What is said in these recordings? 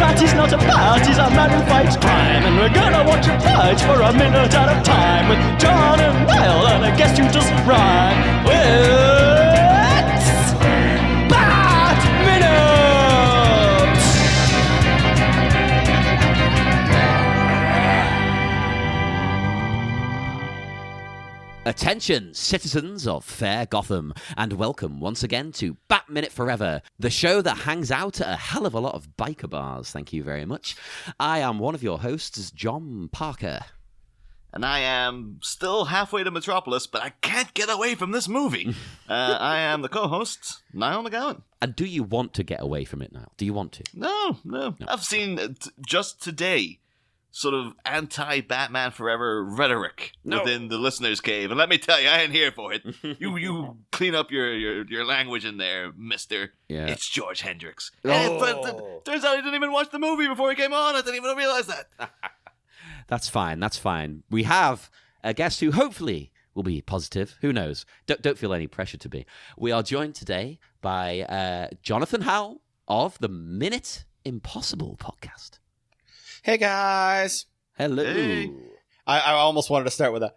Party's not a party's a man who fights crime, and we're gonna watch him fight for a minute at a time with John and Howell and a guest who doesn't rhyme. It's Bat Minutes! Attention, citizens of fair Gotham, and welcome once again to Bat Minute Forever, the show that hangs out at a hell of a lot of biker bars. Thank you very much. I am one of your hosts, John Parker. And I am still halfway to Metropolis, but I can't get away from this movie. I am the co-host, Niall McGowan. And do you want to get away from it now? Do you want to? No. I've seen just today sort of anti-Batman Forever rhetoric within the listener's cave. And let me tell you, I ain't here for it. You clean up your language in there, mister. Yeah. It's George Hendricks. But turns out he didn't even watch the movie before he came on. I didn't even realize that. That's fine. We have a guest who hopefully will be positive. Who knows? Don't feel any pressure to be. We are joined today by Jonathan Howell of the Minute Impossible podcast. Hey guys! Hello. Hey. I almost wanted to start with a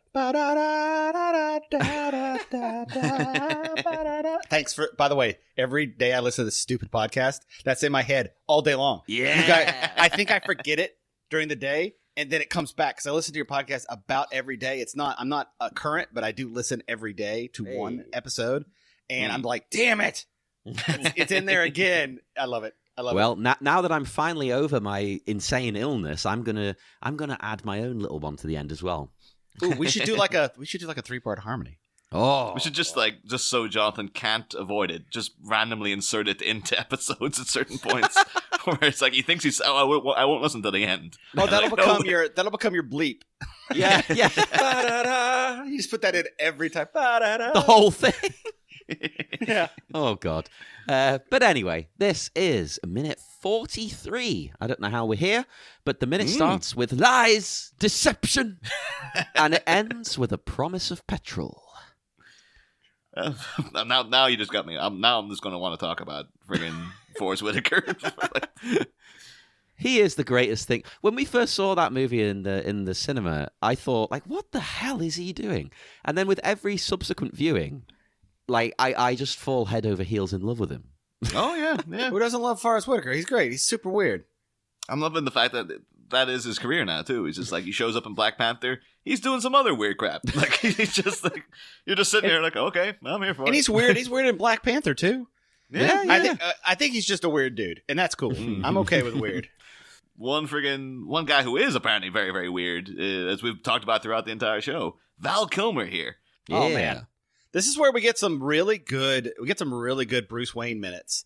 Thanks for, by the way, every day I listen to this stupid podcast, that's in my head all day long. Yeah. You guys, I think I forget it during the day, and then it comes back, because I listen to your podcast about every day. I'm not current, but I do listen every day to one episode, and I'm like, damn it! It's in there again. I love it. Well, now that I'm finally over my insane illness, I'm gonna add my own little one to the end as well. Ooh, we should do like a 3-part harmony. Oh, We should just so Jonathan can't avoid it, just randomly insert it into episodes at certain points where it's like he thinks I won't listen to the end. Oh, that'll become your bleep. yeah. You just put that in every time. The whole thing. Yeah. Oh God. But anyway, this is minute 43. I don't know how we're here, but the minute starts with lies, deception, and it ends with a promise of petrol. Now you just got me. I'm just going to want to talk about friggin' Forrest Whitaker. He is the greatest thing. When we first saw that movie in the cinema, I thought, like, what the hell is he doing? And then with every subsequent viewing, like, I just fall head over heels in love with him. Oh, yeah. Who doesn't love Forrest Whitaker? He's great. He's super weird. I'm loving the fact that is his career now, too. He's just like, he shows up in Black Panther. He's doing some other weird crap. Like, he's just like, you're just sitting there like, okay, I'm here for it. And he's weird. He's weird in Black Panther, too. Yeah. I think he's just a weird dude, and that's cool. I'm okay with weird. One guy who is apparently very, very weird, as we've talked about throughout the entire show, Val Kilmer here. Yeah. Oh, man. This is where we get some really good Bruce Wayne minutes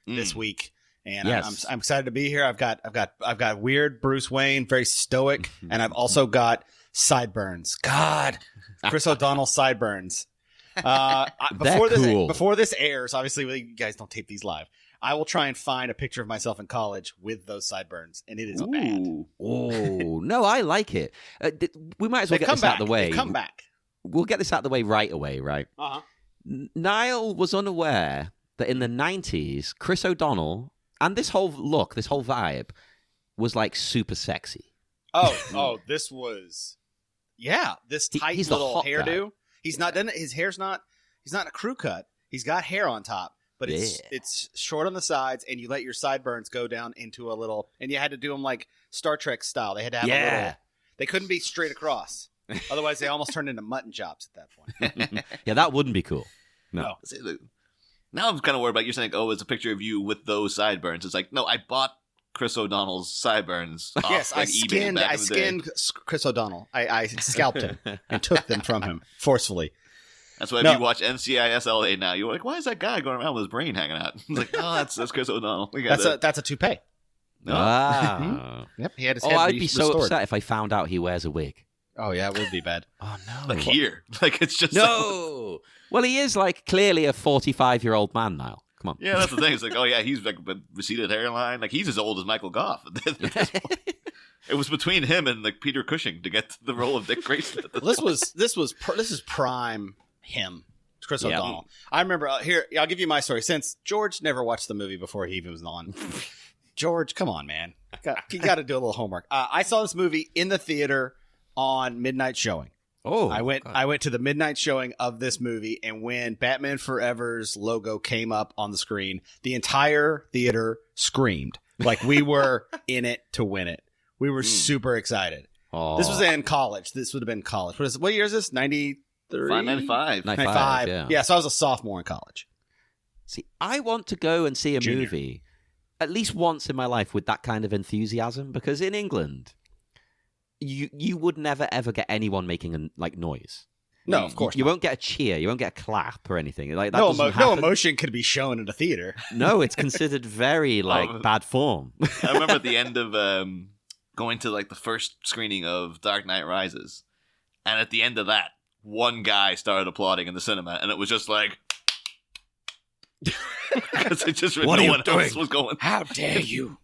this week, and yes. I'm excited to be here. I've got weird Bruce Wayne, very stoic, and I've also got sideburns. God, Chris O'Donnell sideburns. Before this airs, obviously you guys don't tape these live. I will try and find a picture of myself in college with those sideburns, and it is bad. Oh no, I like it. We might as well get this out of the way. Come back. We'll get this out of the way right away, right? Uh-huh. Niall was unaware that in the 90s, Chris O'Donnell, and this whole look, this whole vibe, was like super sexy. This was... Yeah, this tight he's the little hot hairdo. guy. He's not... His hair's not... He's not a crew cut. He's got hair on top, but it's short on the sides, and you let your sideburns go down into a little... And you had to do them like Star Trek style. They had to have a little... They couldn't be straight across. Otherwise, they almost turned into mutton chops at that point. Yeah, that wouldn't be cool. No. Now I'm kind of worried about you saying, oh, it's a picture of you with those sideburns. It's like, no, I bought Chris O'Donnell's sideburns off Yes, I skinned Chris O'Donnell. I scalped him and took them from him forcefully. That's why if you watch NCIS LA now, you're like, why is that guy going around with his brain hanging out? It's like, oh, that's Chris O'Donnell. That's a toupee. No. Ah. Yep, he had his head I'd be so restored. upset if I found out he wears a wig. Oh, yeah, it would be bad. Oh, no. Like here. Like, it's just... No! Well, he is, like, clearly a 45-year-old man now. Come on. Yeah, that's the thing. It's like, oh, yeah, he's like a receded hairline. Like, he's as old as Michael Goff at this point. It was between him and like Peter Cushing to get the role of Dick Grayson. This is prime him. It's Chris O'Donnell. I remember here. I'll give you my story. Since George never watched the movie before he even was on. George, come on, man. You got to do a little homework. I saw this movie in the theater on midnight showing. Oh, I went to the midnight showing of this movie, and when Batman Forever's logo came up on the screen, the entire theater screamed like we were in it to win it. We were super excited. Oh. This was in college. This would have been college. What year is this? 93? 95. 95. Yeah. So I was a sophomore in college. See, I want to go and see a movie at least once in my life with that kind of enthusiasm, because in England, you would never ever get anyone making noise. No, of course you not. won't get a cheer, you won't get a clap or anything. Like that no, doesn't no happen. emotion could be shown in a theater. No, it's considered very bad form. I remember at the end of going to like the first screening of Dark Knight Rises, and at the end of that, one guy started applauding in the cinema, and it was just like, because it just What no are you one doing? else was going. How dare you?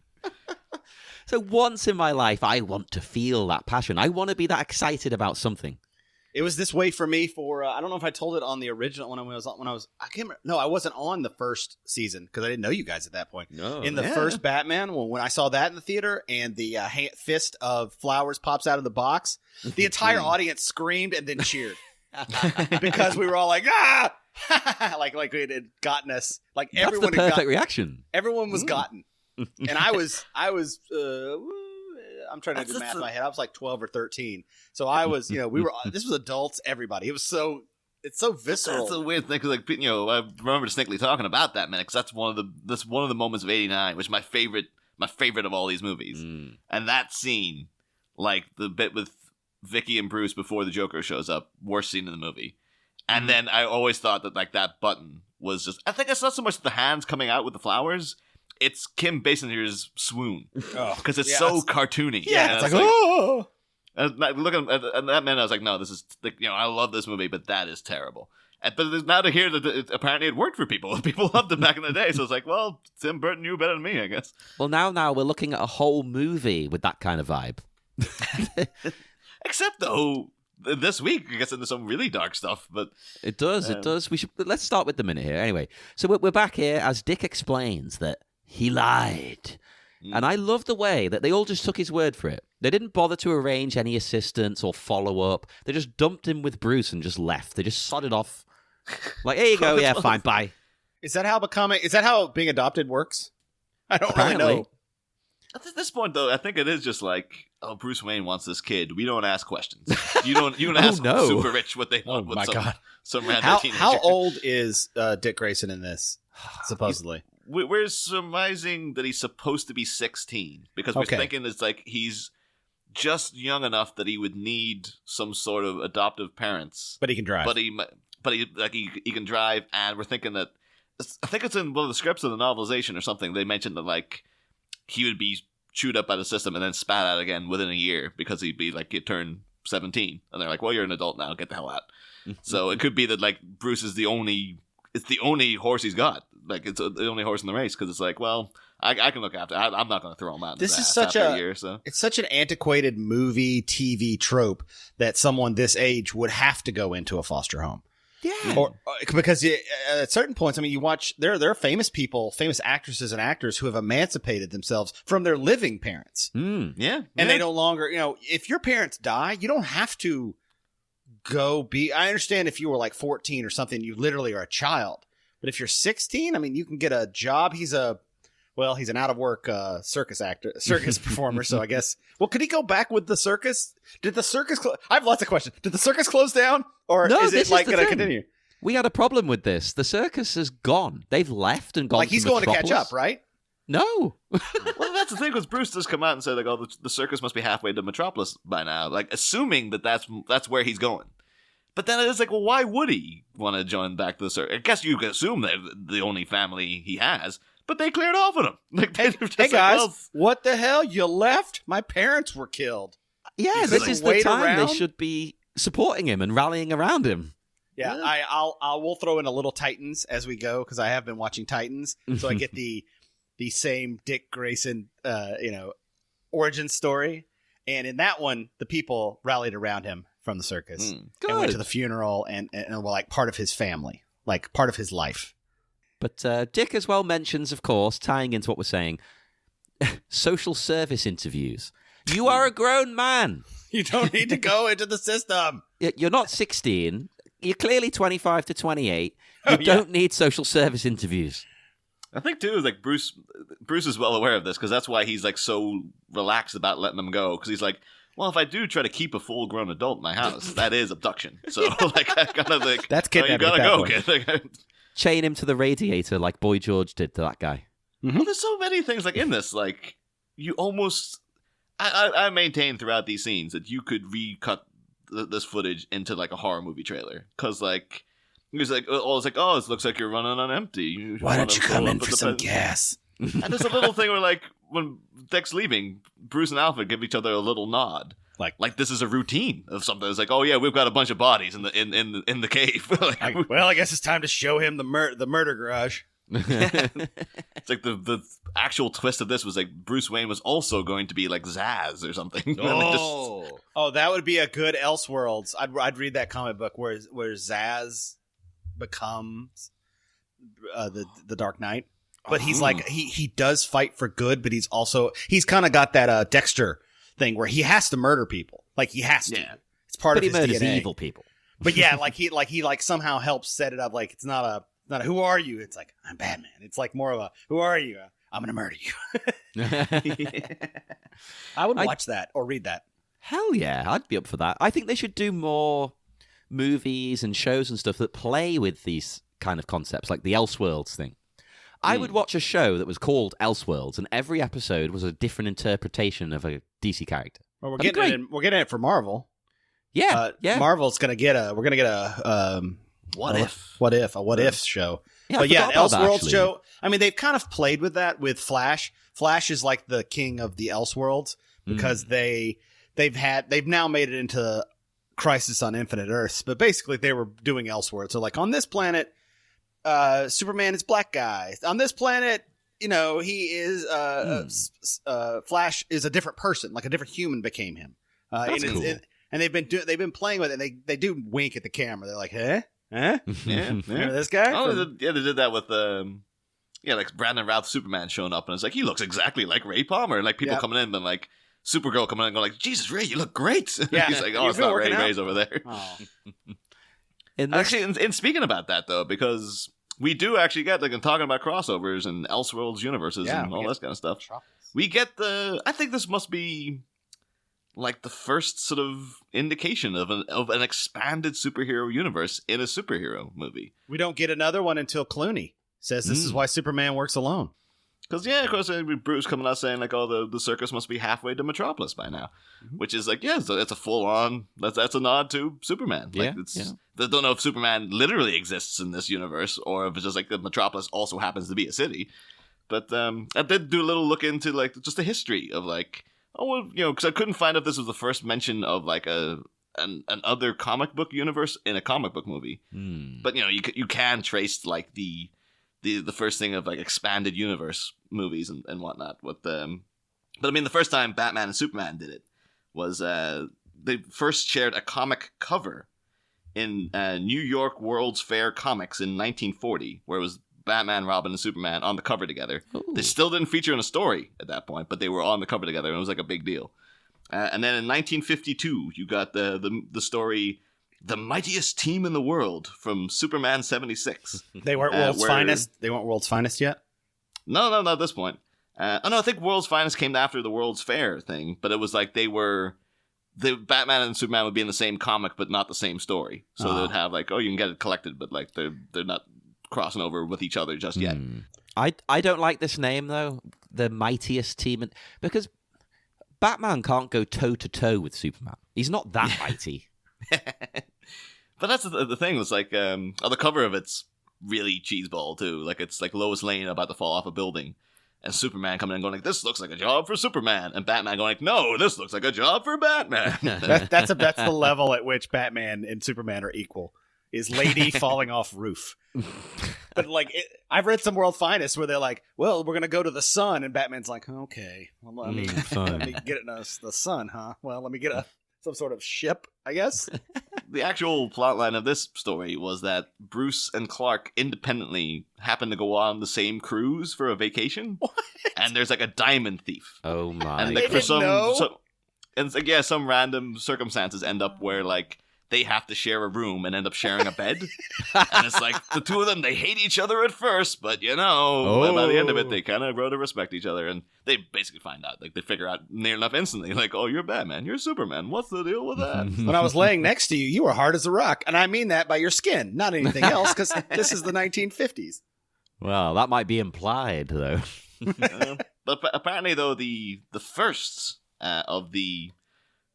So once in my life, I want to feel that passion. I want to be that excited about something. It was this way for me for I don't know if I told it on the original when I was I can't remember. No, I wasn't on the first season because I didn't know you guys at that point. No, in the first Batman, when I saw that in the theater and the fist of flowers pops out of the box, the entire audience screamed and then cheered because we were all like like it had gotten us. Like That's everyone the perfect reaction. Everyone was gotten, and I was. I'm trying to do math in my head. I was like 12 or 13. So I was, we were, this was adults, everybody. It's so visceral. That's a weird thing, because I remember distinctly talking about that, man, because that's one of the moments of '89, which is my favorite of all these movies. And that scene, like the bit with Vicky and Bruce before the Joker shows up, worst scene in the movie. And then I always thought that like that button was just, I think it's not so much the hands coming out with the flowers, it's Kim Basinger's swoon, because it's so cartoony. Yeah, and it's like, oh. And looking at that man, I was like, no, this is I love this movie, but that is terrible. But now to hear that apparently it worked for people. People loved it back in the day, so it's like, well, Tim Burton knew better than me, I guess. Well, now we're looking at a whole movie with that kind of vibe. Except though, this week it gets into some really dark stuff. But it does. Let's start with the minute here. Anyway, so we're back here as Dick explains that he lied. And I love the way that they all just took his word for it. They didn't bother to arrange any assistance or follow up. They just dumped him with Bruce and just left. They just sodded off. Like, here you go. Yeah, fine, bye. Is that how being adopted works? I don't really know. At this point, though, I think it is just like, oh, Bruce Wayne wants this kid. We don't ask questions. You don't ask super rich what they want. Oh my God! Some random teenager. How old is Dick Grayson in this? Supposedly, we're surmising that he's supposed to be 16 because we're thinking it's like he's just young enough that he would need some sort of adoptive parents. But he can drive. But he can drive, and we're thinking that I think it's in one of the scripts of the novelization or something. They mentioned that like he would be chewed up by the system and then spat out again within a year because he'd turn 17, and they're like, well, you're an adult now, get the hell out. So it could be that like Bruce is the only horse he's got. Like it's the only horse in the race, because it's like, well, I can look after. I'm not going to throw him out. This is such a year, so. It's such an antiquated movie TV trope that someone this age would have to go into a foster home. Yeah, or because at certain points, I mean, you watch there are famous people, famous actresses and actors who have emancipated themselves from their living parents. Yeah, and they no longer, if your parents die, you don't have to go be. I understand if you were like 14 or something, you literally are a child. But if you're 16, I mean, you can get a job. He's an out of work circus performer. So I guess, well, could he go back with the circus? Did the circus? I have lots of questions. Did the circus close down, or is it like going to continue? We had a problem with this. The circus is gone. They've left and gone. Like he's going to catch up, right? No. Well, that's the thing, because Bruce does come out and say like, "Oh, the circus must be halfway to Metropolis by now," like assuming that that's where he's going. But then it's like, well, why would he want to join back to the circus? I guess you can assume they're the only family he has, but they cleared off on him. Like, hey guys, well, what the hell? You left? My parents were killed. Yeah, this is the time they should be supporting him and rallying around him. Yeah, we'll throw in a little Titans as we go, because I have been watching Titans, so I get the same Dick Grayson, origin story. And in that one, the people rallied around him from the circus and went to the funeral and were like part of his family, like part of his life. But Dick as well mentions, of course, tying into what we're saying, social service interviews. You are a grown man. You don't need to go into the system. You're not 16. You're clearly 25 to 28. You don't need social service interviews. I think too, like Bruce is well aware of this because that's why he's like so relaxed about letting them go. Because he's like, well, if I do try to keep a full-grown adult in my house, that is abduction. So like, I gotta like, that's kidnapping. You gotta go, kid. Chain him to the radiator like Boy George did to that guy. Mm-hmm. Well, there's so many things like in this, like you almost. I maintain throughout these scenes that you could recut this footage into like a horror movie trailer because like. He's like, oh, it looks like you're running on empty. Why don't you come in for some gas? And there's a little thing where, like, when Dick's leaving, Bruce and Alfred give each other a little nod, like this is a routine of something. It's like, oh yeah, we've got a bunch of bodies in the cave. Like, well, I guess it's time to show him the murder garage. It's like the actual twist of this was like Bruce Wayne was also going to be like Zaz or something. Oh, that would be a good Elseworlds. I'd read that comic book where Zaz becomes the Dark Knight, but he's like he does fight for good, but he's kind of got that Dexter thing where he has to murder people, like he has to. Yeah. It's part of his DNA. Evil people, but yeah, he somehow helps set it up. Like it's not a who are you? It's like I'm Batman. It's like more of a who are you? I'm gonna murder you. I would watch that or read that. Hell yeah, I'd be up for that. I think they should do more movies and shows and stuff that play with these kind of concepts, like the Elseworlds thing. I would watch a show that was called Elseworlds, and every episode was a different interpretation of a DC character. Well, we're getting it for Marvel. Yeah, yeah. Marvel's gonna get a what if show. Yeah, but yeah, Elseworlds show. I mean, they've kind of played with that with Flash. Flash is like the king of the Elseworlds because they've now made it into Crisis on Infinite Earths, but basically they were doing Elseworlds. So like on this planet, Superman is black guy. On this planet, he is Flash is a different person, like a different human became him. That's cool. And they've been playing with it. And they do wink at the camera. They're like, huh? Yeah. Remember this guy? Oh, they did that with like Brandon Routh Superman showing up, and it's like he looks exactly like Ray Palmer. Like people coming in and like Supergirl coming in and going like, Jesus, Ray, you look great. Yeah. He's like, oh, it's not Ray. Ray's over there. Oh. Actually, and speaking about that, though, because we do actually get, like, in talking about crossovers and Elseworlds universes and all this kind of stuff, we get I think this must be, like, the first sort of indication of an expanded superhero universe in a superhero movie. We don't get another one until Clooney says this is why Superman works alone. Because, yeah, of course, Bruce coming out saying, like, oh, the circus must be halfway to Metropolis by now. Mm-hmm. Which is, like, it's a full-on, that's a nod to Superman. Like, they don't know if Superman literally exists in this universe, or if it's just, like, the Metropolis also happens to be a city. But I did do a little look into, like, just the history of, like, because I couldn't find if this was the first mention of, like, an other comic book universe in a comic book movie. But, you can trace, like, the first thing of like expanded universe movies and whatnot with them. But I mean, the first time Batman and Superman did it was they first shared a comic cover in New York World's Fair Comics in 1940, where it was Batman, Robin, and Superman on the cover together. Ooh. They still didn't feature in a story at that point, but they were on the cover together, and it was like a big deal. And then in 1952, you got the story The Mightiest Team in the World from Superman 76. They weren't World's Finest? They weren't World's Finest yet? No, not at this point. I think World's Finest came after the World's Fair thing, but it was like the Batman and Superman would be in the same comic, but not the same story. So they would have like, you can get it collected, but like they're not crossing over with each other just yet. I don't like this name, though, The Mightiest Team, because Batman can't go toe-to-toe with Superman. He's not that mighty. But that's the thing. It's like on the cover of it's really cheeseball too. Like it's like Lois Lane about to fall off a building, and Superman coming in going like, "This looks like a job for Superman," and Batman going like, "No, this looks like a job for Batman." that's the level at which Batman and Superman are equal. Is lady falling off roof? But like, I've read some World Finest where they're like, "Well, we're gonna go to the sun," and Batman's like, "Okay, well, let me get it the sun, huh? Well, let me get some sort of ship, I guess." The actual plotline of this story was that Bruce and Clark independently happened to go on the same cruise for a vacation. What? And there's like a diamond thief. Oh my! And They like for didn't know? and it's like, yeah, some random circumstances end up where like they have to share a room and end up sharing a bed. And it's like the two of them, they hate each other at first, but by the end of it, they kind of grow to respect each other. And they basically find out, like they figure out near enough instantly, like, oh, you're Batman, you're Superman. What's the deal with that? When I was laying next to you, you were hard as a rock, and I mean that by your skin, not anything else, because this is the 1950s. Well, that might be implied, though. But apparently, though, the first of the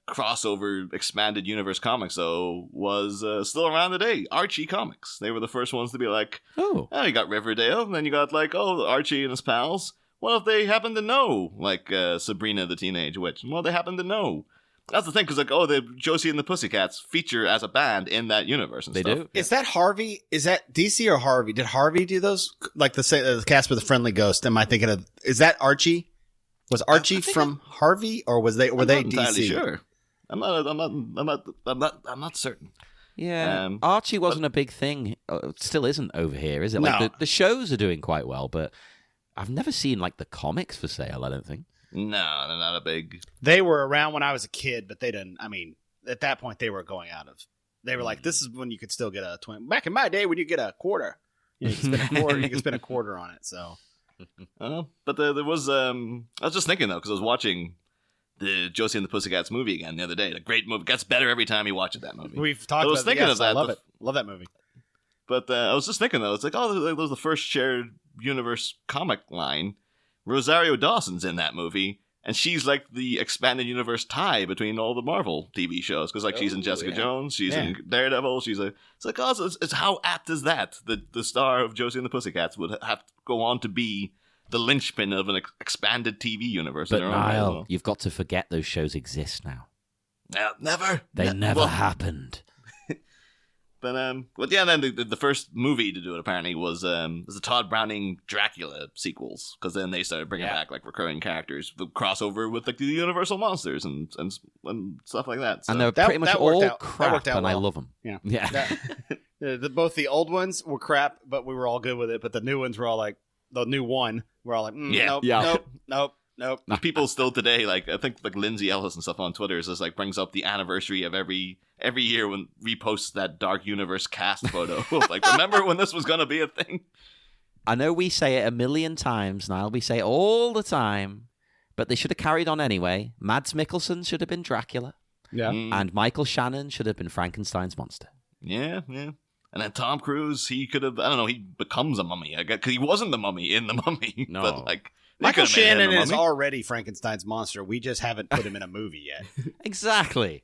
crossover expanded universe comics, though, was still around today. Archie Comics. They were the first ones to be like, oh, you got Riverdale, and then you got like, oh, Archie and his pals. What if they happen to know, like, Sabrina the Teenage Witch? Well, they happen to know. That's the thing, because like, oh, the Josie and the Pussycats feature as a band in that universe and They stuff. do. Is that Harvey? Is that DC or Harvey? Did Harvey do those? Like the cast with the Friendly Ghost? Am I thinking of? Is that Archie? Was Archie from Harvey, or were they I'm DC? not entirely sure. I'm not certain. Yeah, Archie wasn't a big thing. Still isn't over here, is it? Like No. the shows are doing quite well, but I've never seen like the comics for sale. I don't think. No, they're not a big. They were around when I was a kid, but they didn't. I mean, at that point, they were going out of. They were like, this is when you could still get a 20. Back in my day, when you get a quarter, you could spend a quarter. You could spend a quarter on it. So, but there was. I was just thinking though, because I was watching the Josie and the Pussycats movie again the other day. A great movie. Gets better every time you watch that movie. we've talked I was about thinking of that. I love it. Love that movie. But I was just thinking though, it's like, oh, that was the first shared universe comic line. Rosario Dawson's in that movie, and she's like the expanded universe tie between all the Marvel TV shows, because like she's in Jessica Jones, she's in Daredevil, it's like, oh, it's how apt is that? The star of Josie and the Pussycats would have to go on to be the linchpin of an expanded TV universe. But in their own right as Niall, well. you've got to forget those shows exist now. Never. They never well, happened. But yeah, then the first movie to do it apparently was the Todd Browning Dracula sequels, because then they started bringing back like recurring characters, the crossover with like the Universal monsters and stuff like that. So. And they're That- pretty much that worked all out- that crap, worked out and I well. love them. Yeah. Yeah. Both the old ones were crap, but we were all good with it. But the new ones were all like, the new one, we're all like, Yeah. nope. People still today, like I think like Lindsay Ellis and stuff on Twitter is just like brings up the anniversary of every year when reposts that Dark Universe cast photo. Like, remember when this was gonna be a thing? I know we say it a million times, Niall. We say it all the time, but they should have carried on anyway. Mads Mikkelsen should have been Dracula, Yeah. and Michael Shannon should have been Frankenstein's monster. Yeah. And then Tom Cruise, he could have, I don't know, he becomes a mummy, I guess, because he wasn't the mummy in the Mummy. No. But like, they Michael could have made him Shannon a is mummy. already Frankenstein's monster. We just haven't put him in a movie yet. Exactly.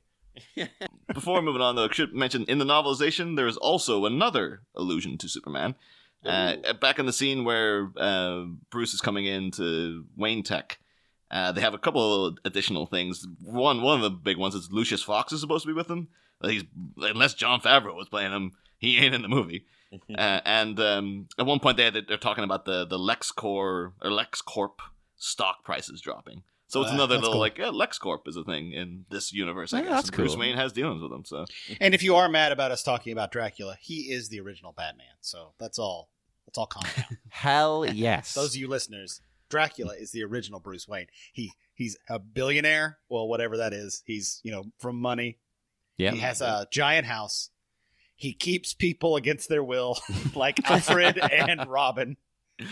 Before moving on, though, I should mention in the novelization there is also another allusion to Superman. Back in the scene where Bruce is coming into Wayne Tech, they have a couple of additional things. One of the big ones is Lucius Fox is supposed to be with him. Unless Jon Favreau was playing him, he ain't in the movie. And at one point they're talking about the LexCorp stock prices dropping. So it's another little cool. like LexCorp is a thing in this universe. I Yeah, guess that's And Bruce cool. Wayne has dealings with them. So And if you are mad about us talking about Dracula, he is the original Batman. So that's all. Let's all calm down. Hell yes. Those of you listeners, Dracula is the original Bruce Wayne. He's a billionaire. Well, whatever that is. He's from money. Yeah. He has a giant house. He keeps people against their will, like Alfred and Robin. This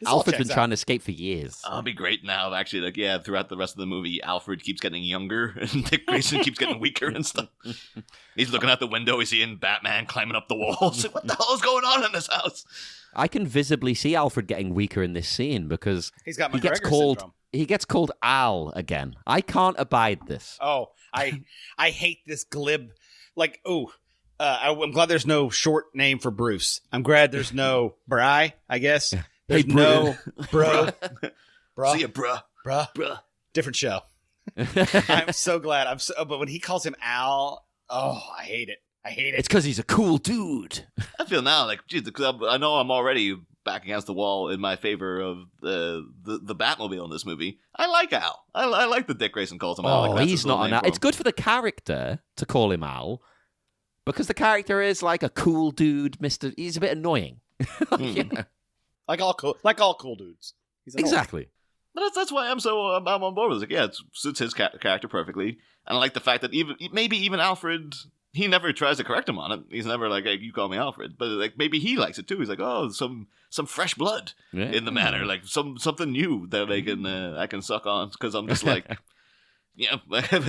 all Alfred's been checks trying out. to escape for years. it'll be great now. Actually, like throughout the rest of the movie, Alfred keeps getting younger, and Dick Grayson keeps getting weaker and stuff. He's looking out the window. He's seeing Batman climbing up the walls. Like, what the hell is going on in this house? I can visibly see Alfred getting weaker in this scene because He's got he gets McGregor called syndrome. he gets called Al again. I can't abide this. Oh, I hate this glib. Like, I'm glad there's no short name for Bruce. I'm glad there's no Bri, I guess. There's Hey, no bro. See ya, bruh. Bruh. Different show. I'm so glad. But when he calls him Al, I hate it. I hate it. It's because he's a cool dude. I feel now like, geez, I know I'm already back against the wall in my favor of the Batmobile in this movie. I like Al. I like the Dick Grayson calls him Al. Oh, Like, that's he's his little not an name Al. for It's him. good for the character to call him Al, because the character is like a cool dude, Mister. He's a bit annoying. You know? Like all cool dudes. He's an Exactly. But that's why I'm on board with it. Like, yeah, it suits his character perfectly. And I like the fact that maybe even Alfred, he never tries to correct him on it. He's never like, hey, you call me Alfred. But like maybe he likes it too. He's like, oh, some fresh blood in the matter, like something new that I can suck on, because I'm just like, yeah,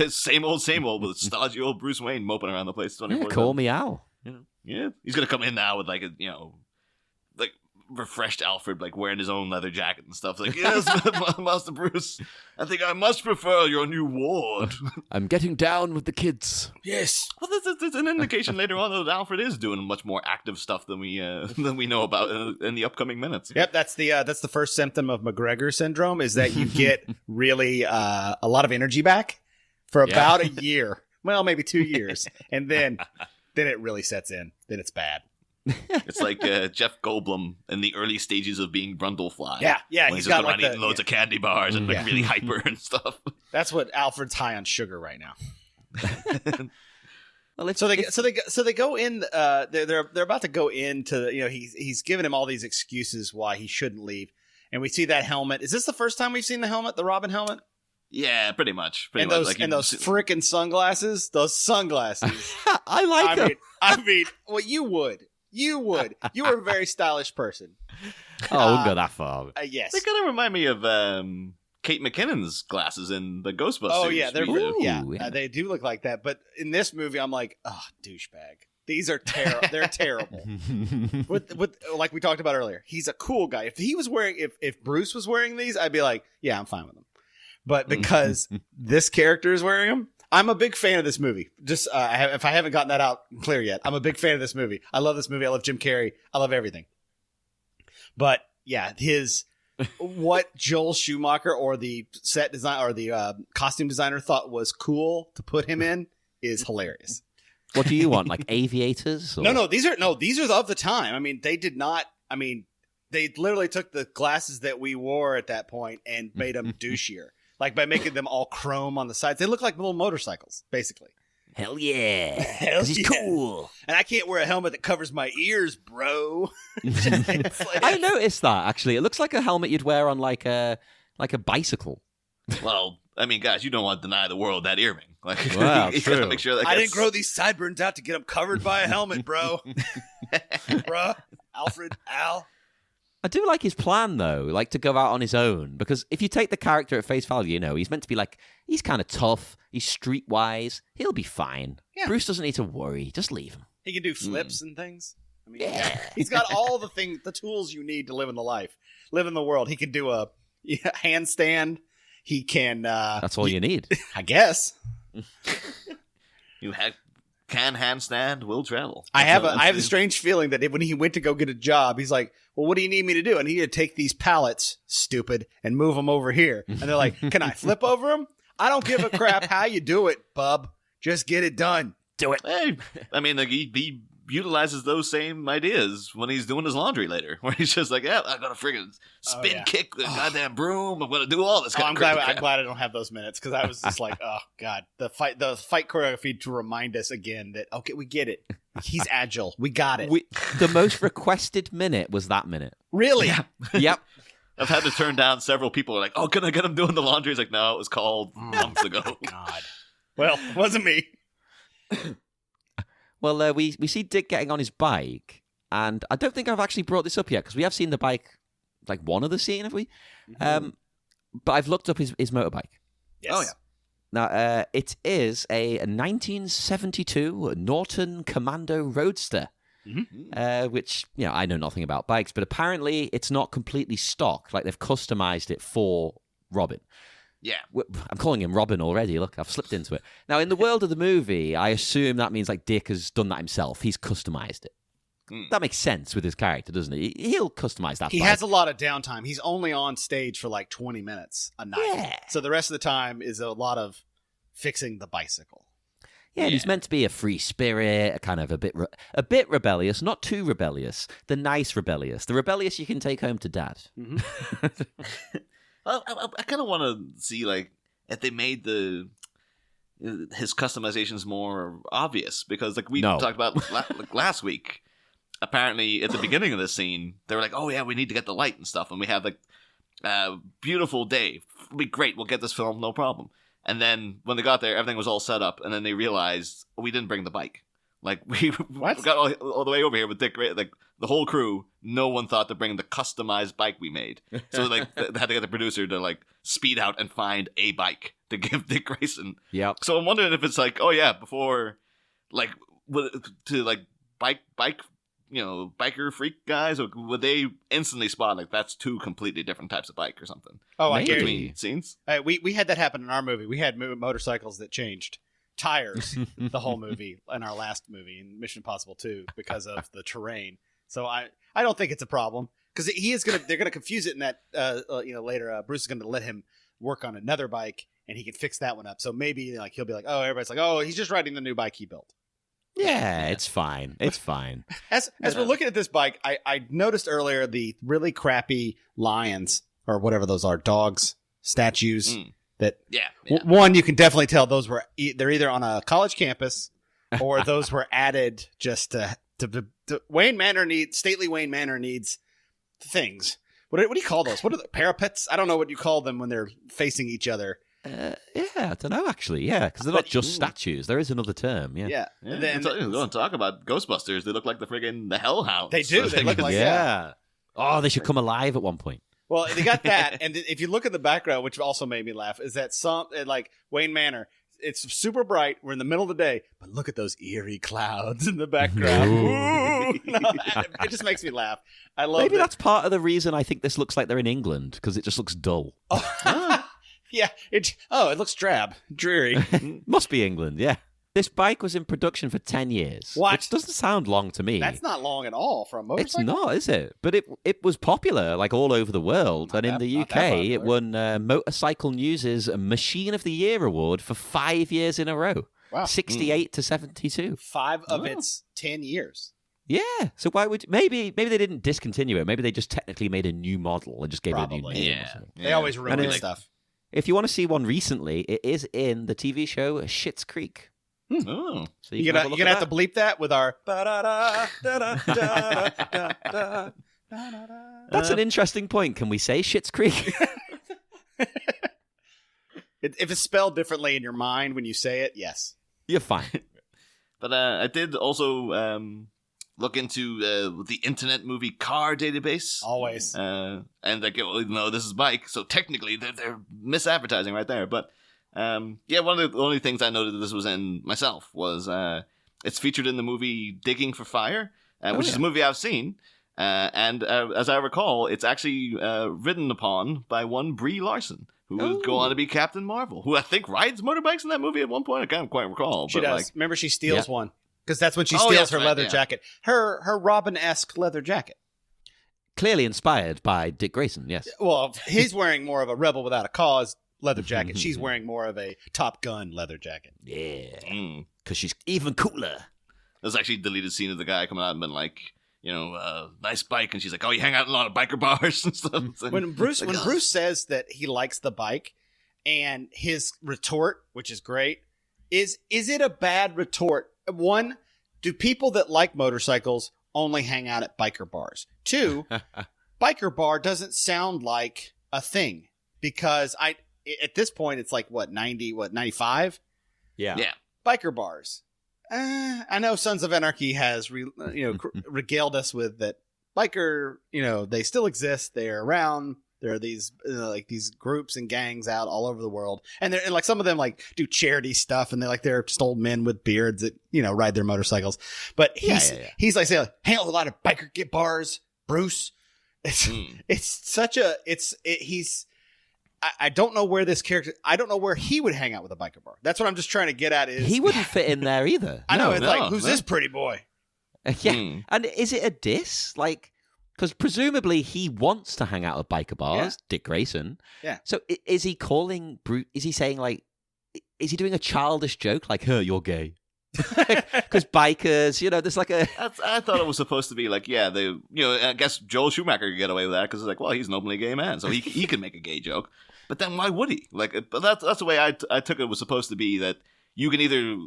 same old with stodgy old Bruce Wayne moping around the place 24/7. Call me Al. Yeah, he's gonna come in now with like a like refreshed Alfred, like wearing his own leather jacket and stuff. Like, yes, Master Bruce, I think I much prefer your new ward. I'm getting down with the kids. Yes. Well, there's an indication later on that Alfred is doing much more active stuff than we know about in the upcoming minutes. Yep, that's the first symptom of McGregor syndrome, is that you get really a lot of energy back for about a year. Well, maybe 2 years. And then it really sets in. Then it's bad. It's like Jeff Goldblum in the early stages of being Brundlefly. Yeah, when he's he's got just like eating loads of candy bars and like really hyper and stuff. That's what Alfred's high on sugar right now. Well, So they go in. They're about to go into. He's giving him all these excuses why he shouldn't leave, and we see that helmet. Is this the first time we've seen the helmet, the Robin helmet? Yeah, pretty much. And those frickin' sunglasses. Those sunglasses. I like them. I mean, well, you would. You were a very stylish person. Oh, I wouldn't go that far. Yes. They kind of remind me of Kate McKinnon's glasses in the Ghostbusters. Oh yeah, they're yeah. they do look like that. But in this movie, I'm like, oh, douchebag. These are terrible. They're terrible. with like we talked about earlier, he's a cool guy. If he was wearing, if Bruce was wearing these, I'd be like, yeah, I'm fine with them. But because this character is wearing them, I'm a big fan of this movie. Just if I haven't gotten that out clear yet, I'm a big fan of this movie. I love this movie. I love Jim Carrey. I love everything. But yeah, what Joel Schumacher or the set design or the costume designer thought was cool to put him in is hilarious. What do you want? Like aviators? Or? No, these are of the time. I mean, they did not. I mean, they literally took the glasses that we wore at that point and made them douchier. Like by making them all chrome on the sides. They look like little motorcycles, basically. Hell yeah. Hell he's yeah. cool. And I can't wear a helmet that covers my ears, bro. I noticed that, actually. It looks like a helmet you'd wear on like a bicycle. Well, I mean, guys, you don't want to deny the world that earring. Like, Wow, you true. gotta make sure that I didn't grow these sideburns out to get them covered by a helmet, bro. Bruh. Alfred, Al. I do like his plan, though, like to go out on his own. Because if you take the character at face value, he's meant to be like, he's kind of tough. He's streetwise. He'll be fine. Yeah. Bruce doesn't need to worry. Just leave him. He can do flips and things. I mean, Yeah. he's got all the tools you need to live in the world. He can do a handstand. He can. That's all you need. I guess. You can handstand, will travel. I have a strange feeling that when he went to go get a job, he's like, well, what do you need me to do? I need to take these pallets, stupid, and move them over here. And they're like, can I flip over them? I don't give a crap how you do it, bub. Just get it done. Do it. Hey, I mean, like he utilizes those same ideas when he's doing his laundry later, where he's just like, yeah, I gotta friggin' spin kick the goddamn broom. I'm gonna do all this. I'm glad I don't have those minutes, because I was just like, oh god, the fight choreography to remind us again that okay, we get it. He's agile. We got it. The most requested minute was that minute. Really? Yep. I've had to turn down several people who are like, oh, can I get him doing the laundry? He's like, no, it was called months ago. God. Well, it wasn't me. Well, we see Dick getting on his bike, and I don't think I've actually brought this up yet, because we have seen the bike, like one other scene, have we? But I've looked up his motorbike. Yes. Oh, yeah. Now, it is a 1972 Norton Commando Roadster, which, I know nothing about bikes, but apparently it's not completely stock. Like, they've customized it for Robin. Yeah. I'm calling him Robin already. Look, I've slipped into it. Now, in the world of the movie, I assume that means like Dick has done that himself. He's customized it. That makes sense with his character, doesn't it? He'll customize that. He has a lot of downtime. He's only on stage for like 20 minutes a night. Yeah. So the rest of the time is a lot of fixing the bicycle. Yeah, and he's meant to be a free spirit, a kind of a bit rebellious, not too rebellious, a kind of a bit rebellious, not too rebellious. The nice rebellious, the rebellious you can take home to dad. Well, I kind of want to see like if they made his customizations more obvious, because like we talked about last week. Apparently, at the beginning of this scene, they were like, "Oh yeah, we need to get the light and stuff," and we have like beautiful day. It'll be great. We'll get this film, no problem. And then when they got there, everything was all set up, and then they realized we didn't bring the bike. Like we got all the way over here with Dick, like the whole crew. No one thought to bring the customized bike we made. So like they had to get the producer to like speed out and find a bike to give Dick Grayson. Yeah. So I'm wondering if it's like, oh yeah, before like to like bike. Biker freak guys, or would they instantly spot like that's two completely different types of bike or something? Oh, I Maybe. Between scenes. We had that happen in our movie. We had motorcycles that changed tires the whole movie in our last movie in Mission Impossible 2 because of the terrain. So I don't think it's a problem, because they're gonna confuse it in that later Bruce is gonna let him work on another bike and he can fix that one up. So maybe like he'll be like, oh, everybody's like, oh, he's just riding the new bike he built. Yeah, it's fine. It's fine. As we're looking at this bike, I noticed earlier the really crappy lions, or whatever those are, dogs, statues. That one, you can definitely tell those they're either on a college campus or those were added just to Wayne Manor stately Wayne Manor needs things. What do you call those? What are the parapets? I don't know what you call them when they're facing each other. Yeah, I don't know actually. Yeah, because they're not just statues. There is another term. Yeah. Yeah. And then don't talk about Ghostbusters. They look like the Hellhounds. They do. They look like Oh, they should come alive at one point. Well, they got that, and if you look at the background, which also made me laugh, is that like Wayne Manor. It's super bright. We're in the middle of the day, but look at those eerie clouds in the background. It just makes me laugh. I love. Maybe that's part of the reason I think this looks like they're in England, because it just looks dull. Yeah, it looks drab, dreary. Must be England, yeah. This bike was in production for 10 years. What? Which doesn't sound long to me. That's not long at all for a motorcycle. It's not, is it? But it was popular, like, all over the world. And in the UK, it won Motorcycle News' Machine of the Year award for 5 years in a row. Wow. 68 to 72. 5 of its 10 years. Yeah. So why would... Maybe they didn't discontinue it. Maybe they just technically made a new model and just gave it a new name. Yeah. They always ruin stuff. If you want to see one recently, it is in the TV show Schitt's Creek. Oh, so you're gonna have to bleep that with our. That's an interesting point. Can we say Schitt's Creek? If it's spelled differently in your mind when you say it, yes, you're fine. But I did also look into the Internet Movie Car Database. Always. And like, this is Mike, so technically they're misadvertising right there. But one of the only things I noted that this was in myself was it's featured in the movie Digging for Fire, which is a movie I've seen. And as I recall, it's actually ridden upon by one Brie Larson, who would go on to be Captain Marvel, who I think rides motorbikes in that movie at one point. I can't quite recall. She does. Remember, she steals one. Because that's when she steals her leather jacket. Her Robin-esque leather jacket. Clearly inspired by Dick Grayson, yes. Well, he's wearing more of a Rebel Without a Cause leather jacket. She's wearing more of a Top Gun leather jacket. Yeah. Because she's even cooler. There's actually a deleted scene of the guy coming out and been like, nice bike. And she's like, oh, you hang out in a lot of biker bars and stuff. When Bruce says that he likes the bike, and his retort, which is great, is it a bad retort? One, do people that like motorcycles only hang out at biker bars? Two, biker bar doesn't sound like a thing, because at this point it's like 95? Yeah. Biker bars. I know Sons of Anarchy has regaled us with that biker, they still exist, they're around. There are these these groups and gangs out all over the world, and like some of them like do charity stuff, and they're just old men with beards that ride their motorcycles. But he's like saying, hang out with a lot of biker bars, Bruce. I don't know where this character. I don't know where he would hang out with a biker bar. That's what I'm just trying to get at. Is he wouldn't fit in there either? I know. Who's this pretty boy? Yeah, and is it a diss? Like. Because presumably he wants to hang out at biker bars, Dick Grayson. Yeah. So is he calling Bruce? Is he saying like? Is he doing a childish joke like, "Hey, you're gay"? Because bikers, there's like a... I thought it was supposed to be like, yeah, I guess Joel Schumacher could get away with that because it's like, well, he's an openly gay man, so he can make a gay joke. But then why would he? Like, but that's the way I took it was supposed to be, that you can either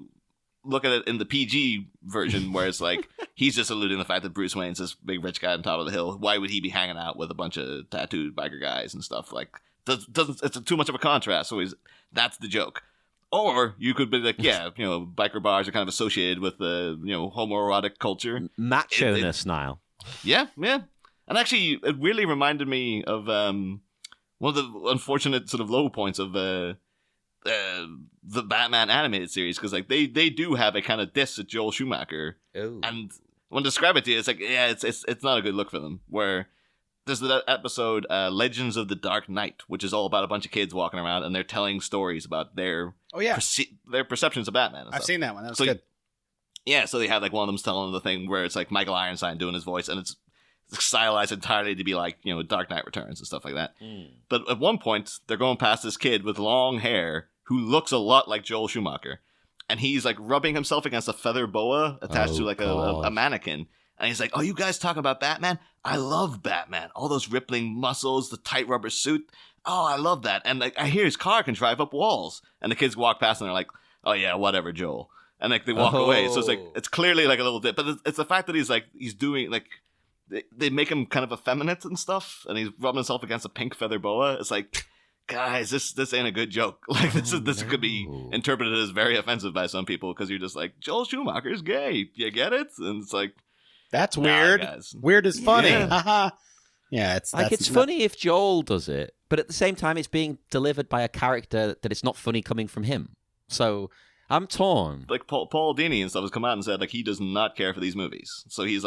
look at it in the PG version where it's like he's just alluding to the fact that Bruce Wayne's this big rich guy on top of the hill. Why would he be hanging out with a bunch of tattooed biker guys and stuff? Like, it's too much of a contrast. So that's the joke. Or you could be like, yeah, biker bars are kind of associated with the homoerotic culture, macho-ness now. Yeah. And actually, it really reminded me of one of the unfortunate sort of low points of the Batman animated series, because like they do have a kind of diss at Joel Schumacher. Ooh. And when describe it to you, it's like, yeah, it's not a good look for them. Where there's the episode Legends of the Dark Knight, which is all about a bunch of kids walking around and they're telling stories about their their perceptions of Batman. And I've stuff. seen that one. That was good. Yeah, so they have like one of them's telling the thing where it's like Michael Ironside doing his voice, and it's stylized entirely to be like, Dark Knight Returns and stuff like that. But at one point, they're going past this kid with long hair who looks a lot like Joel Schumacher, and he's like rubbing himself against a feather boa attached to like a mannequin, and he's like, "Oh, you guys talk about Batman? I love Batman. All those rippling muscles, the tight rubber suit. Oh, I love that. And like, I hear his car can drive up walls." And the kids walk past and they're like, "Oh yeah, whatever, Joel." And like they walk away. So it's like, it's clearly like a little bit, but it's the fact that he's doing like, they make him kind of effeminate and stuff, and he's rubbing himself against a pink feather boa. It's like, guys, this ain't a good joke. Like this could be interpreted as very offensive by some people, because you're just like, Joel Schumacher's gay. You get it? And it's like, that's weird. Guys. Weird is funny. Yeah. Yeah, it's funny if Joel does it, but at the same time, it's being delivered by a character that it's not funny coming from him. So I'm torn. Like Paul Dini and stuff has come out and said like he does not care for these movies. So he's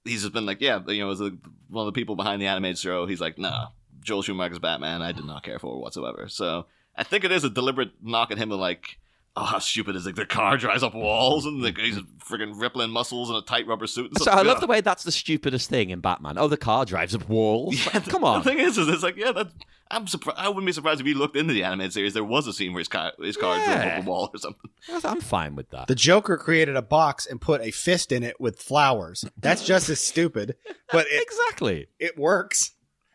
just been like, yeah, as one of the people behind the animated show, he's like, nah, Joel Schumacher's Batman, I did not care for whatsoever. So I think it is a deliberate knock at him of like, oh, how stupid is it? The car drives up walls and he's freaking rippling muscles in a tight rubber suit. And so I love the way that's the stupidest thing in Batman. Oh, the car drives up walls. Yeah, come on. The thing is it's like, yeah, I'm surprised. I wouldn't be surprised if you looked into the animated series. There was a scene where his car drove up a wall or something. I'm fine with that. The Joker created a box and put a fist in it with flowers. That's just as stupid, but exactly, it works.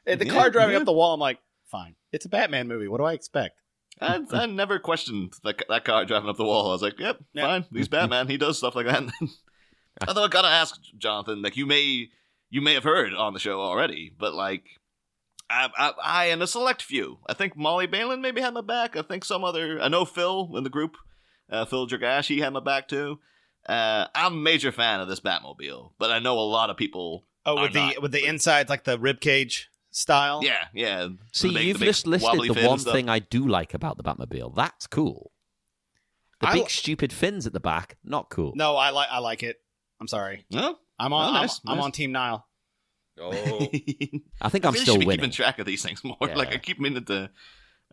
And the car driving up the wall, I'm like, fine. It's a Batman movie. What do I expect? I never questioned that car driving up the wall. I was like, yep, fine. He's Batman. He does stuff like that. Although I gotta ask, Jonathan, like you may have heard on the show already, but like I and a select few, I think Molly Balin maybe had my back. I know Phil in the group, Phil Dragash, he had my back too. I'm a major fan of this Batmobile, but I know a lot of people. Oh, with the insides, like the rib cage style. Yeah. See, you've just listed the one thing I do like about the Batmobile. That's cool. The big stupid fins at the back, not cool. No, I like it. I'm sorry. No, I'm on Team Nile. Oh, I think I'm still winning. Keeping track of these things more. Yeah. Like I keep meaning to,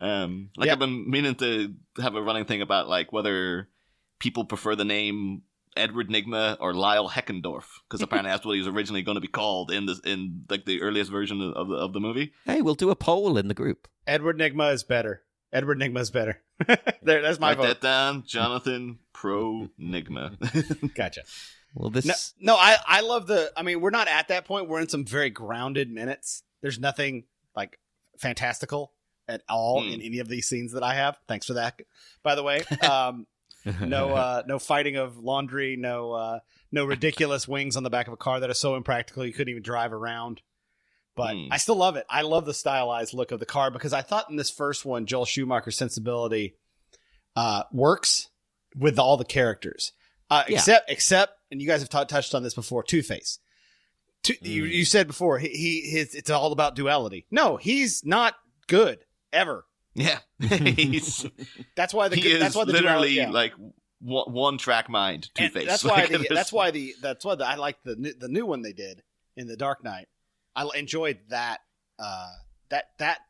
I've been meaning to have a running thing about like whether people prefer the name Edward Nygma or Lyle Heckendorf, because apparently that's what he was originally going to be called in like the earliest version of the movie. Hey, we'll do a poll in the group. Edward Nygma is better. That's my vote. Write that down, Jonathan. Pro Nygma. Gotcha. Well, this I love we're not at that point. We're in some very grounded minutes. There's nothing like fantastical at all in any of these scenes that I have. Thanks for that, by the way. No fighting of laundry, no ridiculous wings on the back of a car that are so impractical you couldn't even drive around. But I still love it. I love the stylized look of the car, because I thought in this first one, Joel Schumacher's sensibility works with all the characters. Except, and you guys have touched on this before, Two-Face. You said before, it's all about duality. No, he's not good, ever. Yeah, that's why the literally like one track mind. Two-Face. That's why I like the new one they did in the Dark Knight. I enjoyed that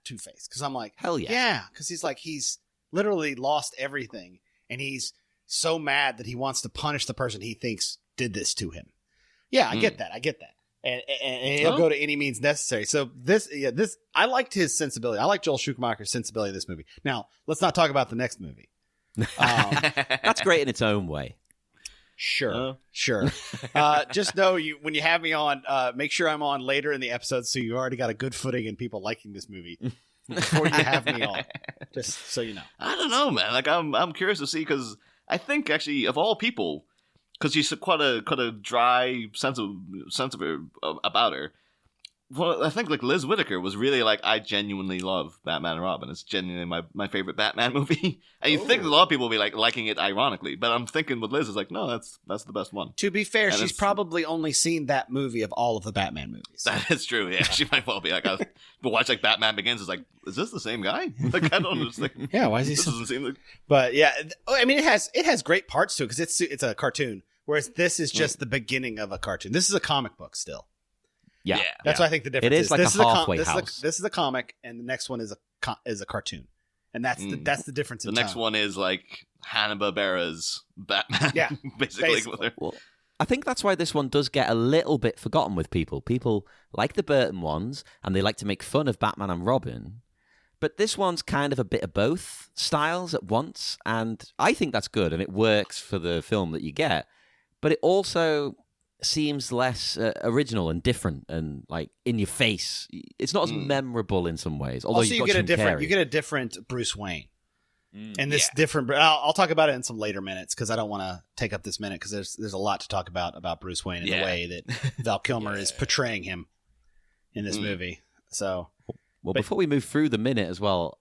Two-Face, because I'm like, hell yeah, because he's literally lost everything, and he's so mad that he wants to punish the person he thinks did this to him. Yeah, I get that. And he'll go to any means necessary. So this, I liked his sensibility. I like Joel Schumacher's sensibility in this movie. Now, let's not talk about the next movie. That's great in its own way. Sure. Just know when you have me on, make sure I'm on later in the episode so you already got a good footing in people liking this movie before you have me on. Just so you know. I don't know, man. Like I'm curious to see because I think actually of all people, because she's quite a dry sense of her about her. Well, I think like Liz Whitaker was really like, I genuinely love Batman and Robin. It's genuinely my favorite Batman movie. And you think a lot of people will be like liking it ironically, but I'm thinking with Liz, it's like, no, that's the best one. To be fair, she's probably only seen that movie of all of the Batman movies. That is true. Yeah, she might well be like, but watch like Batman Begins. Is like, is this the same guy? Like I don't understand. Yeah, why is he? This doesn't seem like. But yeah, I mean, it has great parts too because it's a cartoon, whereas this is just the beginning of a cartoon. This is a comic book still. Yeah, that's what I think the difference is. It is like this a halfway house. This is a comic, and the next one is a cartoon, and that's the difference. The next one is like Hanna-Barbera's Batman. Yeah, basically. Well, I think that's why this one does get a little bit forgotten with people. People like the Burton ones, and they like to make fun of Batman and Robin. But this one's kind of a bit of both styles at once, and I think that's good, and it works for the film that you get. But it also seems less original and different and like in your face. It's not as memorable in some ways. Although also, you get a different Bruce Wayne, and this different. I'll talk about it in some later minutes because I don't want to take up this minute because there's a lot to talk about Bruce Wayne and the way that Val Kilmer is portraying him in this movie. So, before we move through the minute as well,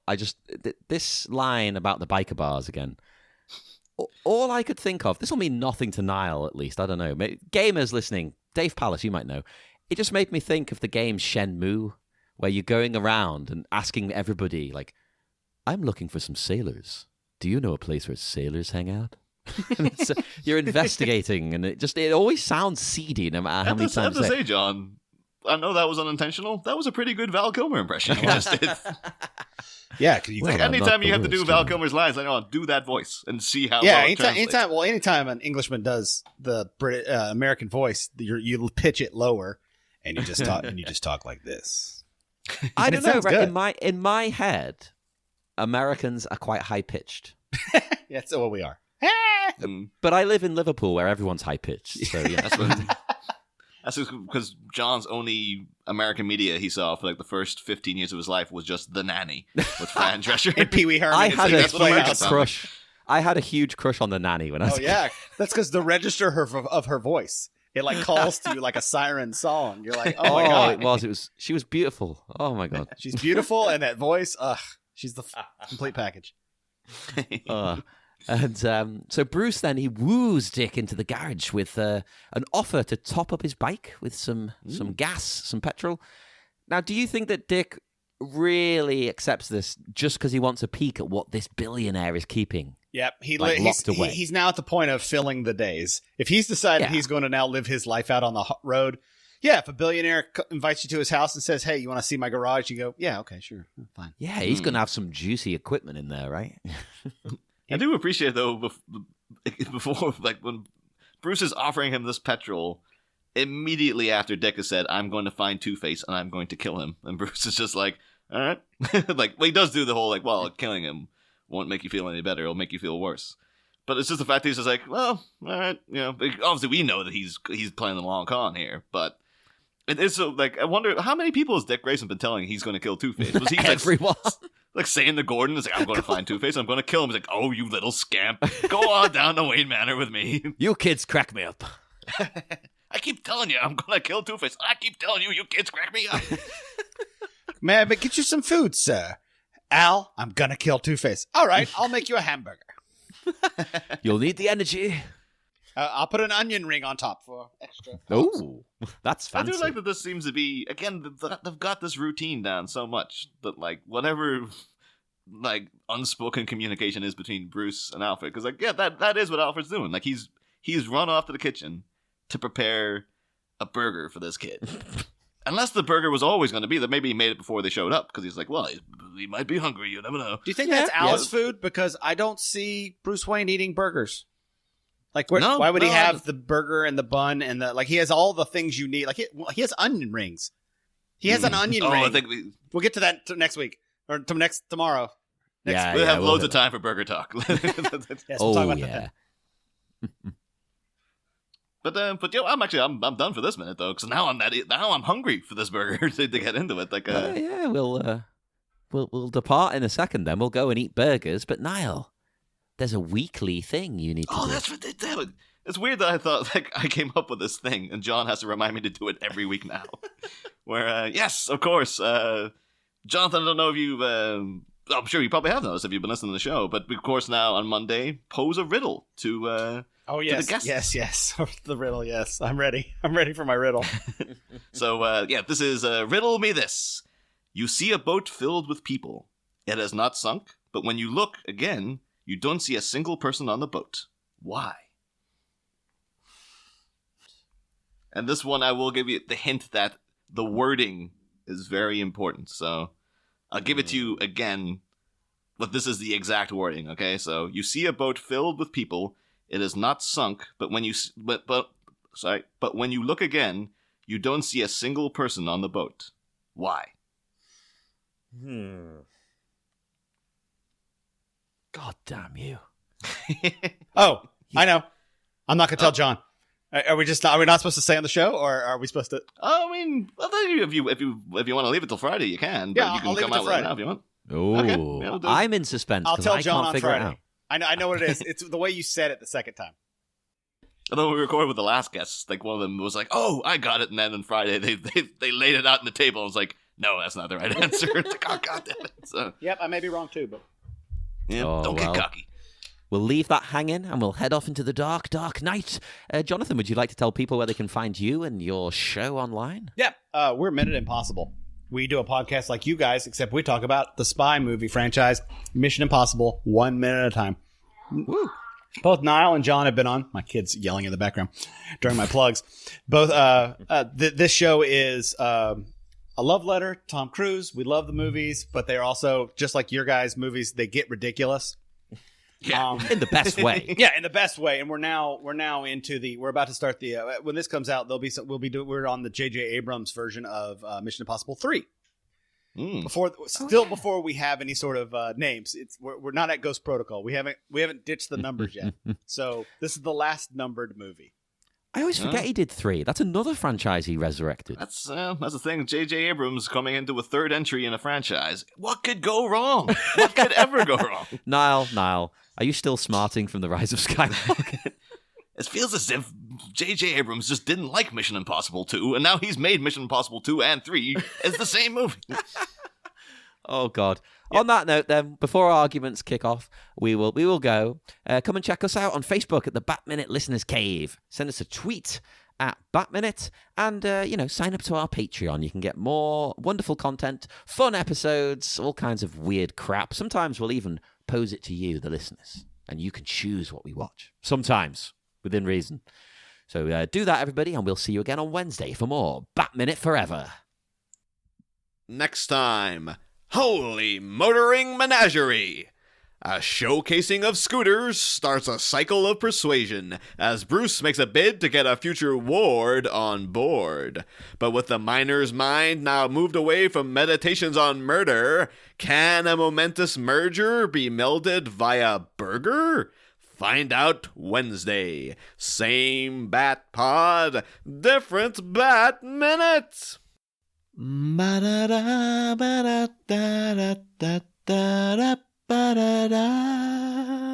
this line about the biker bars again. All I could think of, this will mean nothing to Niall at least, I don't know. Gamers listening, Dave Palace, you might know. It just made me think of the game Shenmue, where you're going around and asking everybody, like, I'm looking for some sailors. Do you know a place where sailors hang out? You're investigating, and it always sounds seedy no matter how many times. I have to say, John, I know that was unintentional. That was a pretty good Val Kilmer impression you just did. Yeah, because anytime you have to do Val Kilmer's lines, I know, do that voice and see how. Yeah, anytime an Englishman does the American voice, you pitch it lower, and you just talk like this. I don't know. Right? In my head, Americans are quite high pitched. Yeah, that's what we are. But I live in Liverpool, where everyone's high pitched. So yeah, that's what. That's because John's only American media he saw for like the first 15 years of his life was just The Nanny with Fran Drescher and Pee Wee Herman. I had a huge crush. I had a huge crush on The Nanny when I was. Oh yeah, that's because the register of her voice. It like calls to you like a siren song. You're like, oh my god, it was. She was beautiful. Oh my god, she's beautiful, and that voice, she's the complete package. And so Bruce then he woos Dick into the garage with an offer to top up his bike with some gas, some petrol. Now, do you think that Dick really accepts this just because he wants a peek at what this billionaire is keeping? Yep, locked away. He's now at the point of filling the days. If he's decided he's going to now live his life out on the road, if a billionaire invites you to his house and says, "Hey, you want to see my garage?" You go, "Yeah, okay, sure, fine." Yeah, he's going to have some juicy equipment in there, right? I do appreciate though before like when Bruce is offering him this petrol, immediately after Dick has said, "I'm going to find Two-Face and I'm going to kill him," and Bruce is just like, "All right," he does do the whole like, "Well, killing him won't make you feel any better; it'll make you feel worse." But it's just the fact that he's just like, "Well, all right," obviously we know that he's playing the long con here, but. It is so like I wonder how many people has Dick Grayson been telling he's going to kill Two-Face? Was he everyone? Like saying to Gordon, "Is like I'm going to find Two-Face. I'm going to kill him." He's like, "Oh, you little scamp, go on down to Wayne Manor with me." You kids crack me up. I keep telling you, I'm going to kill Two-Face. I keep telling you, you kids crack me up. May I get you some food, sir? Al, I'm going to kill Two-Face. All right, I'll make you a hamburger. You'll need the energy. I'll put an onion ring on top for extra. Oh, that's fancy. I do like that this seems to be, again, they've got this routine down so much that, like, whatever, like, unspoken communication is between Bruce and Alfred. Because, like, yeah, that is what Alfred's doing. Like, he's run off to the kitchen to prepare a burger for this kid. Unless the burger was always going to be that, maybe he made it before they showed up. Because he's like, well, he might be hungry. You never know. Do you think that's Al's food? Because I don't see Bruce Wayne eating burgers. Like, why would he have the burger and the bun and the he has all the things you need? Like, he has onion rings. He has an onion ring. I think we'll get to that next week or tomorrow. We'll have loads of time for burger talk. Yes, we'll talk about that. But yeah, I'm done for this minute though, because now I'm hungry for this burger to get into it. Like, yeah, we'll depart in a second. Then we'll go and eat burgers. But Niall, there's a weekly thing you need to do. Oh, that's what they do. It's weird that I thought like I came up with this thing, and John has to remind me to do it every week now. Where yes, of course, Jonathan. I don't know if you've. I'm sure you probably have noticed if you've been listening to the show, but of course now on Monday, pose a riddle to. Oh yes, to the guests. yes. The riddle. Yes, I'm ready. I'm ready for my riddle. So yeah, this is riddle me this. You see a boat filled with people. It has not sunk, but when you look again, you don't see a single person on the boat. Why? And this one, I will give you the hint that the wording is very important. So I'll give it to you again, but this is the exact wording. Okay, so you see a boat filled with people. It is not sunk, but when you when you look again, you don't see a single person on the boat. Why? God damn you! Oh, I know. I'm not gonna tell John. Are we not supposed to say on the show, or are we supposed to? I mean, if you want to leave it till Friday, you can. But Yeah, you can I'll leave come it out till with it Friday. now if you want. Oh, Okay, yeah, we'll do it. I'm in suspense. I'll 'cause tell I John can't on figure it Friday. out. I know what it is. It's the way you said it the second time. Although we recorded with the last guests, like one of them was like, "Oh, I got it," and then on Friday they laid it out on the table. I was like, "No, that's not the right answer." It's like, oh, God damn it! So Yep, I may be wrong too, but yeah, Oh, don't well. get cocky. We'll leave that hanging and we'll head off into the dark, dark night. Jonathan, would you like to tell people where they can find you and your show online? yeah, we're Minute Impossible. We do a podcast like you guys, except we talk about the spy movie franchise, Mission Impossible, 1 minute at a time. Woo. Both Niall and John have been on. My kids yelling in the background during my plugs. Both. This show is a love letter to Tom Cruise. We love the movies, but they're also just like your guys' movies. They get ridiculous. Yeah. In the best way. Yeah, in the best way. And we're about to start the when this comes out, we're on the J.J. Abrams version of Mission Impossible 3. Before we have any sort of names, we're not at Ghost Protocol. We haven't ditched the numbers yet. So this is the last numbered movie. I always forget he did 3. That's another franchise he resurrected. That's the thing. J.J. Abrams coming into a third entry in a franchise. What could go wrong? What could ever go wrong? Niall, are you still smarting from the Rise of Skywalker? It feels as if J.J. Abrams just didn't like Mission Impossible 2, and now he's made Mission Impossible 2 and 3 as the same movie. Oh, God. On that note, then, before our arguments kick off, we will go. Come and check us out on Facebook at the Bat Minute Listeners Cave. Send us a tweet at Bat Minute and, sign up to our Patreon. You can get more wonderful content, fun episodes, all kinds of weird crap. Sometimes we'll even pose it to you, the listeners, and you can choose what we watch. Sometimes, within reason. So do that, everybody, and we'll see you again on Wednesday for more Bat Minute Forever. Next time, Holy Motoring Menagerie! A showcasing of scooters starts a cycle of persuasion as Bruce makes a bid to get a future ward on board. But with the miner's mind now moved away from meditations on murder, can a momentous merger be melded via burger? Find out Wednesday. Same Bat Pod, different Bat Minute. Ba-da-da, ba-da-da-da-da-da-da, ba-da-da.